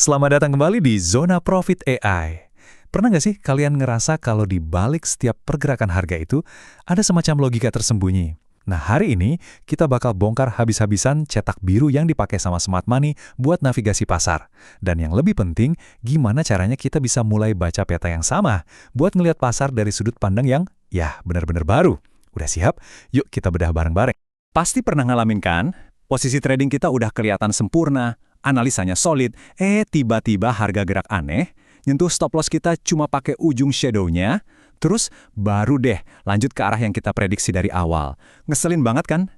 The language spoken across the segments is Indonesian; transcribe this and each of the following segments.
Selamat datang kembali di Zona Profit AI. Pernah nggak sih kalian ngerasa kalau di balik setiap pergerakan harga itu ada semacam logika tersembunyi? Nah, hari ini kita bakal bongkar habis-habisan cetak biru yang dipakai sama smart money buat navigasi pasar. Dan yang lebih penting, gimana caranya kita bisa mulai baca peta yang sama buat ngelihat pasar dari sudut pandang yang, ya, benar-benar baru. Udah siap? Yuk kita bedah bareng-bareng. Pasti pernah ngalamin kan? Posisi trading kita udah kelihatan sempurna, analisanya solid, tiba-tiba harga gerak aneh, nyentuh stop loss kita cuma pakai ujung shadow-nya, terus baru deh lanjut ke arah yang kita prediksi dari awal. Ngeselin banget kan?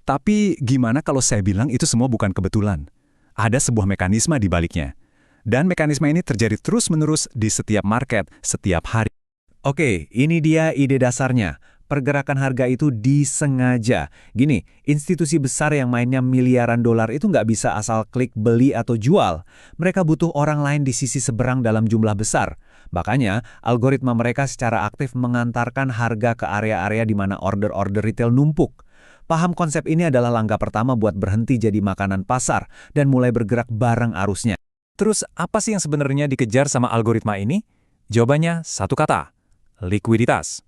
Tapi gimana kalau saya bilang itu semua bukan kebetulan? Ada sebuah mekanisme di baliknya. Dan mekanisme ini terjadi terus-menerus di setiap market, setiap hari. Oke, ini dia ide dasarnya. Pergerakan harga itu disengaja. Gini, institusi besar yang mainnya miliaran dolar itu nggak bisa asal klik beli atau jual. Mereka butuh orang lain di sisi seberang dalam jumlah besar. Makanya, algoritma mereka secara aktif mengantarkan harga ke area-area di mana order-order retail numpuk. Paham konsep ini adalah langkah pertama buat berhenti jadi makanan pasar dan mulai bergerak bareng arusnya. Terus, apa sih yang sebenarnya dikejar sama algoritma ini? Jawabannya satu kata, likuiditas.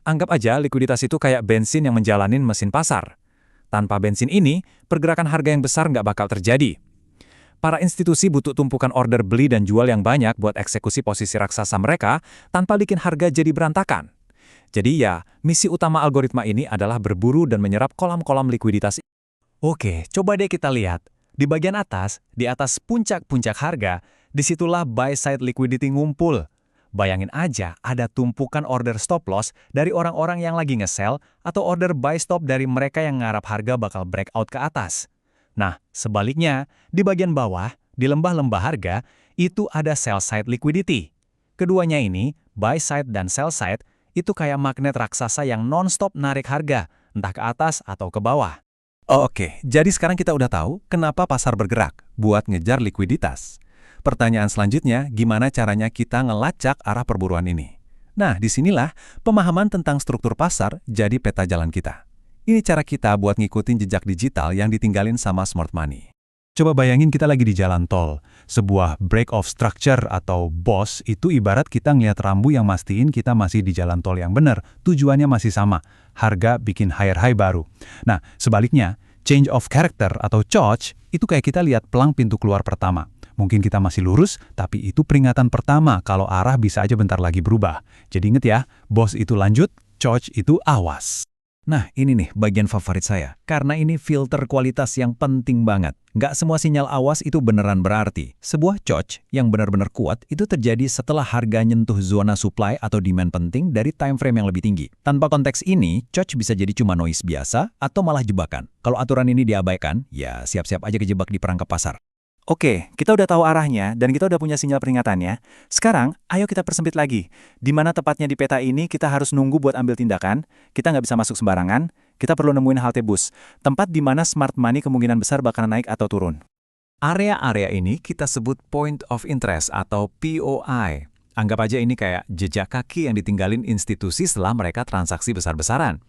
Anggap aja likuiditas itu kayak bensin yang menjalanin mesin pasar. Tanpa bensin ini, pergerakan harga yang besar nggak bakal terjadi. Para institusi butuh tumpukan order beli dan jual yang banyak buat eksekusi posisi raksasa mereka tanpa bikin harga jadi berantakan. Jadi ya, misi utama algoritma ini adalah berburu dan menyerap kolam-kolam likuiditas. Oke, coba deh kita lihat. Di bagian atas, di atas puncak-puncak harga, disitulah buy-side liquidity ngumpul. Bayangin aja ada tumpukan order stop loss dari orang-orang yang lagi nge-sell atau order buy stop dari mereka yang ngarap harga bakal breakout ke atas. Nah, sebaliknya, di bagian bawah, di lembah-lembah harga, itu ada sell side liquidity. Keduanya ini, buy side dan sell side, itu kayak magnet raksasa yang non-stop narik harga, entah ke atas atau ke bawah. Oke, jadi sekarang kita udah tahu kenapa pasar bergerak buat ngejar likuiditas. Pertanyaan selanjutnya, gimana caranya kita ngelacak arah perburuan ini? Nah, disinilah pemahaman tentang struktur pasar jadi peta jalan kita. Ini cara kita buat ngikutin jejak digital yang ditinggalin sama smart money. Coba bayangin kita lagi di jalan tol. Sebuah break of structure atau BOS itu ibarat kita ngeliat rambu yang mastiin kita masih di jalan tol yang benar. Tujuannya masih sama, harga bikin higher high baru. Nah, sebaliknya, change of character atau COC itu kayak kita lihat pelang pintu keluar pertama. Mungkin kita masih lurus, tapi itu peringatan pertama kalau arah bisa aja bentar lagi berubah. Jadi inget ya, BOS itu lanjut, COC itu awas. Nah, ini nih bagian favorit saya, karena ini filter kualitas yang penting banget. Nggak semua sinyal awas itu beneran berarti. Sebuah COC yang benar-benar kuat itu terjadi setelah harga nyentuh zona supply atau demand penting dari time frame yang lebih tinggi. Tanpa konteks ini, COC bisa jadi cuma noise biasa atau malah jebakan. Kalau aturan ini diabaikan, ya siap-siap aja kejebak di perangkap pasar. Oke, kita udah tahu arahnya dan kita udah punya sinyal peringatannya. Sekarang, ayo kita persempit lagi. Di mana tepatnya di peta ini kita harus nunggu buat ambil tindakan, kita nggak bisa masuk sembarangan, kita perlu nemuin halte bus, tempat di mana smart money kemungkinan besar bakal naik atau turun. Area-area ini kita sebut point of interest atau POI. Anggap aja ini kayak jejak kaki yang ditinggalin institusi setelah mereka transaksi besar-besaran.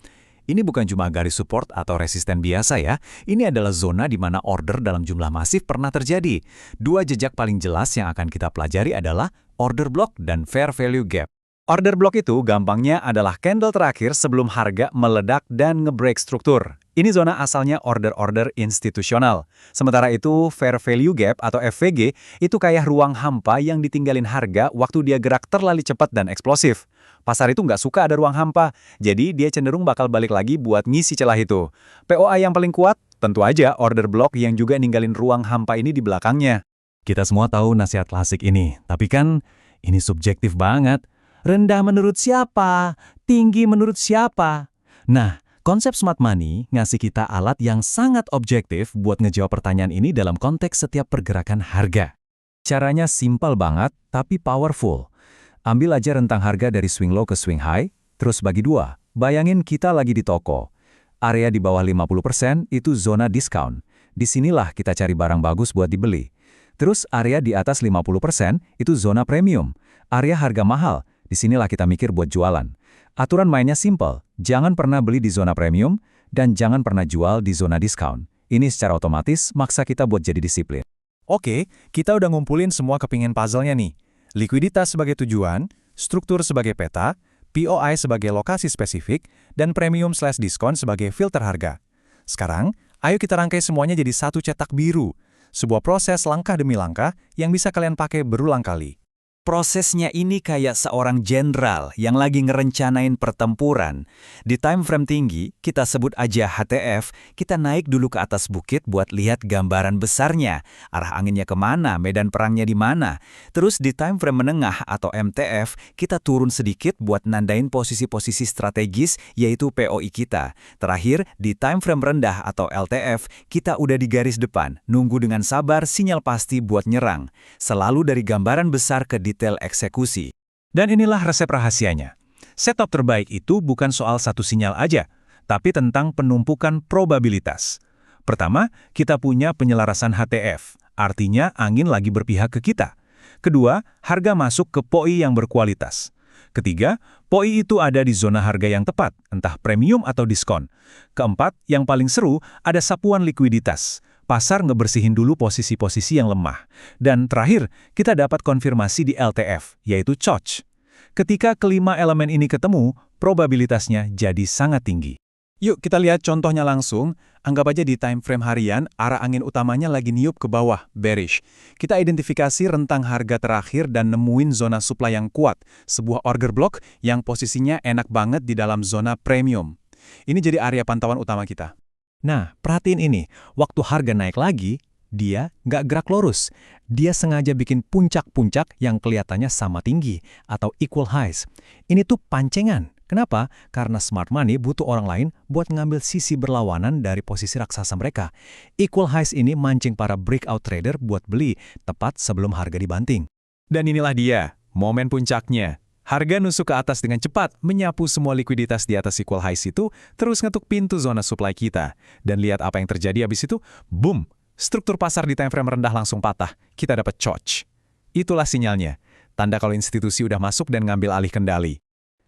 Ini bukan cuma garis support atau resisten biasa ya, ini adalah zona di mana order dalam jumlah masif pernah terjadi. Dua jejak paling jelas yang akan kita pelajari adalah order block dan fair value gap. Order block itu gampangnya adalah candle terakhir sebelum harga meledak dan nge-break struktur. Ini zona asalnya order-order institusional. Sementara itu fair value gap atau FVG itu kayak ruang hampa yang ditinggalin harga waktu dia gerak terlalu cepat dan eksplosif. Pasar itu nggak suka ada ruang hampa, jadi dia cenderung bakal balik lagi buat ngisi celah itu. POI yang paling kuat, tentu aja order block yang juga ninggalin ruang hampa ini di belakangnya. Kita semua tahu nasihat klasik ini, tapi kan ini subjektif banget. Rendah menurut siapa? Tinggi menurut siapa? Nah, konsep smart money ngasih kita alat yang sangat objektif buat ngejawab pertanyaan ini dalam konteks setiap pergerakan harga. Caranya simpel banget, tapi powerful. Ambil aja rentang harga dari swing low ke swing high, terus bagi dua. Bayangin kita lagi di toko. Area di bawah 50% itu zona diskon. Disinilah kita cari barang bagus buat dibeli. Terus area di atas 50% itu zona premium. Area harga mahal. Disinilah kita mikir buat jualan. Aturan mainnya simple. Jangan pernah beli di zona premium dan jangan pernah jual di zona diskon. Ini secara otomatis maksa kita buat jadi disiplin. Oke, kita udah ngumpulin semua kepingin puzzle-nya nih. Likuiditas sebagai tujuan, struktur sebagai peta, POI sebagai lokasi spesifik, dan premium/diskon sebagai filter harga. Sekarang, ayo kita rangkai semuanya jadi satu cetak biru. Sebuah proses langkah demi langkah yang bisa kalian pakai berulang kali. Prosesnya ini kayak seorang jenderal yang lagi ngerencanain pertempuran. Di time frame tinggi, kita sebut aja HTF, kita naik dulu ke atas bukit buat lihat gambaran besarnya, arah anginnya kemana, medan perangnya di mana. Terus di time frame menengah atau MTF, kita turun sedikit buat nandain posisi-posisi strategis, yaitu POI kita. Terakhir, di time frame rendah atau LTF, kita udah di garis depan, nunggu dengan sabar sinyal pasti buat nyerang. Selalu dari gambaran besar ke detail eksekusi. Dan inilah resep rahasianya. Setup terbaik itu bukan soal satu sinyal aja, tapi tentang penumpukan probabilitas. Pertama, kita punya penyelarasan HTF, artinya angin lagi berpihak ke kita. Kedua, harga masuk ke POI yang berkualitas. Ketiga, POI itu ada di zona harga yang tepat, entah premium atau diskon. Keempat, yang paling seru, ada sapuan likuiditas. Pasar ngebersihin dulu posisi-posisi yang lemah. Dan terakhir, kita dapat konfirmasi di LTF, yaitu COC. Ketika kelima elemen ini ketemu, probabilitasnya jadi sangat tinggi. Yuk kita lihat contohnya langsung. Anggap aja di time frame harian, arah angin utamanya lagi niup ke bawah, bearish. Kita identifikasi rentang harga terakhir dan nemuin zona supply yang kuat, sebuah order block yang posisinya enak banget di dalam zona premium. Ini jadi area pantauan utama kita. Nah, perhatiin ini, waktu harga naik lagi, dia nggak gerak lurus. Dia sengaja bikin puncak-puncak yang kelihatannya sama tinggi, atau equal highs. Ini tuh pancengan. Kenapa? Karena smart money butuh orang lain buat ngambil sisi berlawanan dari posisi raksasa mereka. Equal highs ini mancing para breakout trader buat beli tepat sebelum harga dibanting. Dan inilah dia, momen puncaknya. Harga nusuk ke atas dengan cepat, menyapu semua likuiditas di atas equal highs itu, terus ngetuk pintu zona supply kita. Dan lihat apa yang terjadi habis itu, boom! Struktur pasar di time frame rendah langsung patah. Kita dapat COC. Itulah sinyalnya. Tanda kalau institusi udah masuk dan ngambil alih kendali.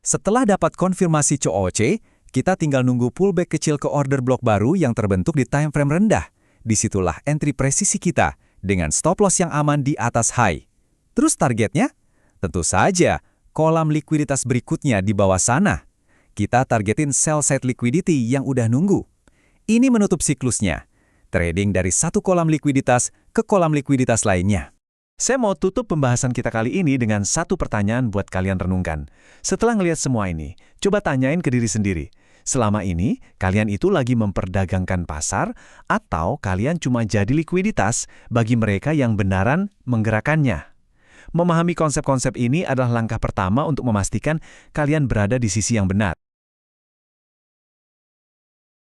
Setelah dapat konfirmasi COC, kita tinggal nunggu pullback kecil ke order block baru yang terbentuk di time frame rendah. Disitulah entry presisi kita, dengan stop loss yang aman di atas high. Terus targetnya? Tentu saja, kolam likuiditas berikutnya di bawah sana. Kita targetin sell side liquidity yang udah nunggu. Ini menutup siklusnya. Trading dari satu kolam likuiditas ke kolam likuiditas lainnya. Saya mau tutup pembahasan kita kali ini dengan satu pertanyaan buat kalian renungkan. Setelah ngelihat semua ini, coba tanyain ke diri sendiri. Selama ini, kalian itu lagi memperdagangkan pasar atau kalian cuma jadi likuiditas bagi mereka yang benaran menggerakkannya? Memahami konsep-konsep ini adalah langkah pertama untuk memastikan kalian berada di sisi yang benar.